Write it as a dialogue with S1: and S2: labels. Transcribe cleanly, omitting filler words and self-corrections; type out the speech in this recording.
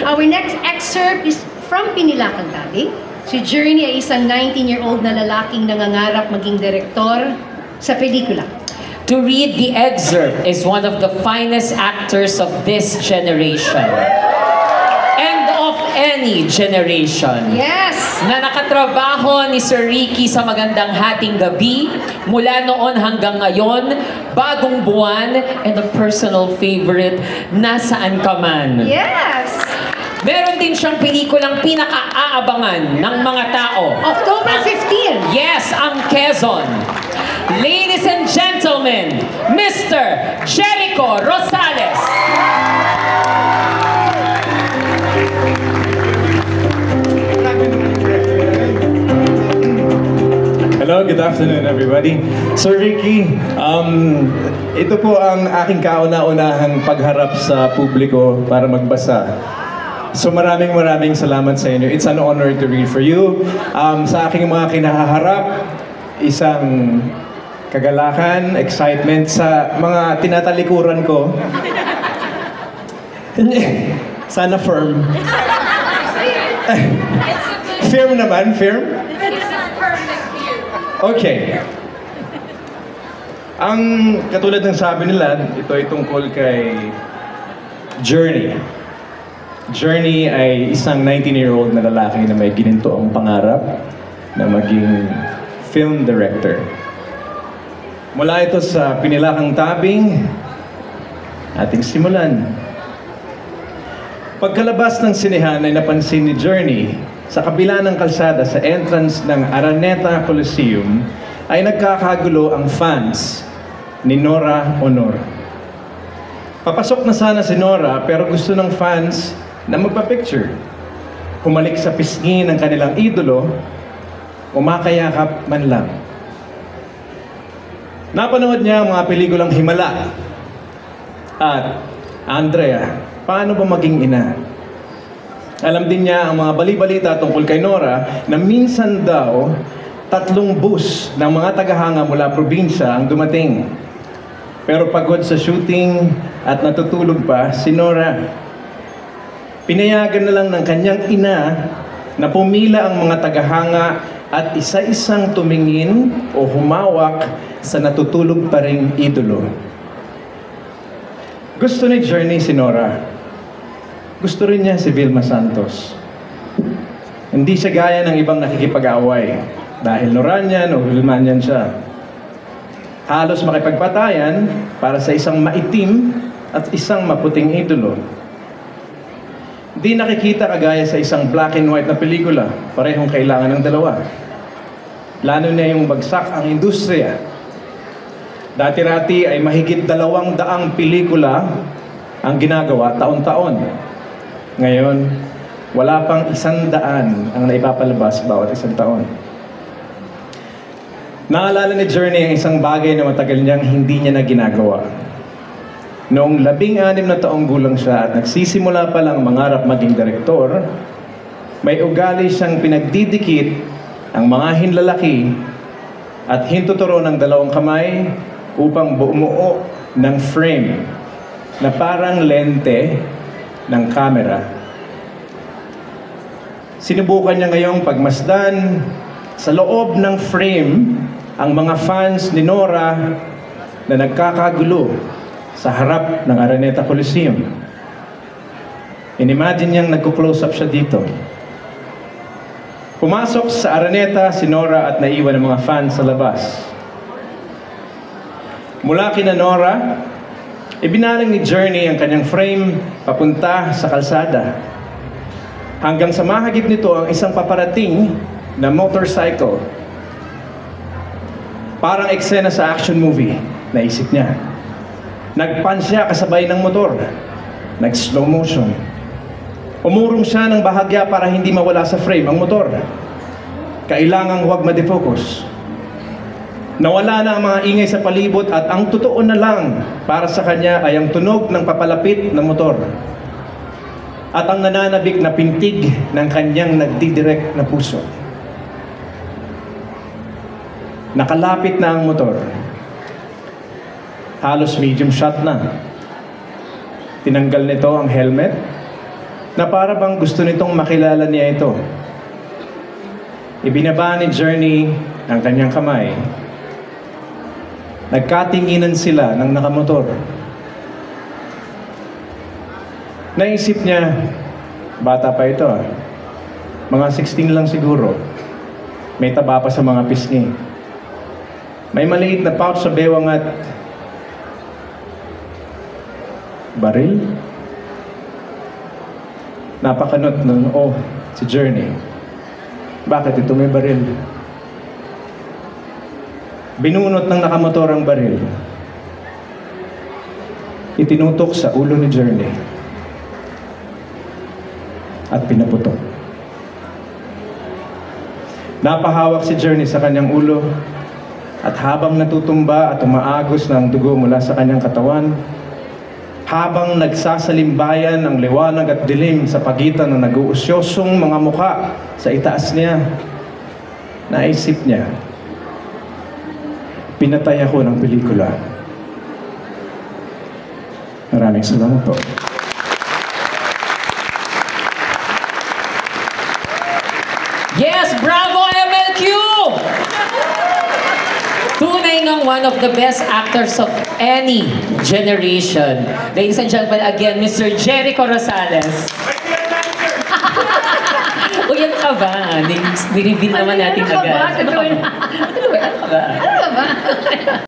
S1: Our next excerpt is from Pinilakang Tabing. Si Journey ay isang 19-year-old na lalaking nangangarap maging direktor sa pelikula.
S2: To read the excerpt is one of the finest actors of this generation. And of any generation.
S1: Yes!
S2: Na nakatrabaho ni Sir Ricky sa Magandang Hating Gabi, mula noon hanggang ngayon, Bagong Buwan, and a personal favorite, Nasaan Ka Man.
S1: Yes!
S2: Meron din siyang pelikulang pinaka-aabangan ng mga tao.
S1: October 15.
S2: Yes, ang Quezon. Ladies and gentlemen, Mr. Jericho Rosales.
S3: Hello, good afternoon everybody. Sir Ricky, ito po ang aking kauna-unahang pagharap sa publiko para magbasa. So maraming salamat sa inyo. It's an honor to read for you. Sa aking mga kinahaharap, isang kagalakan, excitement sa mga tinatalikuran ko. Sana firm. Firm naman, firm? Okay. Ang katulad ng sabi nila, ito ay tungkol kay Journey. Journey ay isang 19-year-old na lalaki na may ginintoong pangarap na maging film director. Mula ito sa Pinilakang Tabing, ating simulan. Pagkalabas ng sinehan ay napansin ni Journey sa kabila ng kalsada sa entrance ng Araneta Coliseum ay nagkakagulo ang fans ni Nora Honor. Papasok na sana si Nora pero gusto ng fans na magpa-picture. Humalik sa pisngi ng kanilang idolo, umakayakap man lang. Napanood niya ang mga pelikulang Himala at Andrea, Paano Ba Maging Ina? Alam din niya ang mga bali-balita tungkol kay Nora na minsan daw 3 bus ng mga tagahanga mula probinsya ang dumating. Pero pagod sa shooting at natutulog pa si Nora. Pinayagan na lang ng kanyang ina na pumila ang mga tagahanga at isa-isang tumingin o humawak sa natutulog pa ring idolo. Gusto ni Journey si Nora. Gusto rin niya si Vilma Santos. Hindi siya gaya ng ibang nakikipag-away dahil Noranian o Vilmanian siya. Halos makipagpatayan para sa isang maitim at isang maputing idolo. Di nakikita kagaya sa isang black and white na pelikula. Parehong kailangan ng dalawa. Lalo na yung bagsak ang industriya. Dati-rati ay mahigit 200 pelikula ang ginagawa taon-taon. Ngayon, wala pang 100 ang naipapalabas bawat isang taon. Naalala ni Journey ang isang bagay na matagal niyang hindi niya na ginagawa. Noong 16 na taong gulang siya at nagsisimula pa lang mangarap maging direktor, may ugali siyang pinagdidikit ang mga hinlalaki at hintuturo ng 2 kamay upang bumuo ng frame na parang lente ng camera. Sinubukan niya ngayong pagmasdan sa loob ng frame ang mga fans ni Nora na nagkakagulo sa harap ng Araneta Coliseum. Inimagine niyang nagko-close up siya dito. Pumasok sa Araneta si Nora at naiwan ang mga fans sa labas. Mula kina Nora, ibinalang ni Journey ang kanyang frame papunta sa kalsada. Hanggang sa mahagip nito ang isang paparating na motorcycle. Parang eksena sa action movie, naisip niya. Nagpan siya kasabay ng motor. Nag-slow motion. Umurong siya ng bahagya para hindi mawala sa frame ang motor. Kailangang huwag ma-defocus. Nawala na ang mga ingay sa palibot at ang totoo na lang para sa kanya ay ang tunog ng papalapit na motor. At ang nananabik na pintig ng kanyang nagdidirect na puso. Nakalapit na ang motor. Halos medium shot na. Tinanggal nito ang helmet na para bang gusto nitong makilala niya ito. Ibinaba ni Journey ang kanyang kamay. Nagkatinginan sila ng nakamotor. Naisip niya, bata pa ito mga 16 lang siguro. May taba pa sa mga pisngi. May maliit na pouch sa bewang at baril. Napakanot ng si Journey. Bakit ito may baril? Binunot ng nakamotor ang baril. Itinutok sa ulo ni Journey. At pinaputok. Napahawak si Journey sa kanyang ulo at habang natutumba at umaagos ng dugo mula sa kanyang katawan, habang nagsasalimbayan ang liwanag at dilim sa pagitan ng nag-uusyosong mga mukha sa itaas niya, naisip niya, pinatay ako ng pelikula. Maraming salamat po.
S2: Yes, bravo MLQ! Tunay ng one of the best actors of any generation. Ladies and gentlemen, again, Mr. Jericho Rosales. Uy, ano ka ba? Ni-reveal naman natin agad.
S1: Ano ka ba?
S2: Ano ka ba?
S1: Ano ka ba?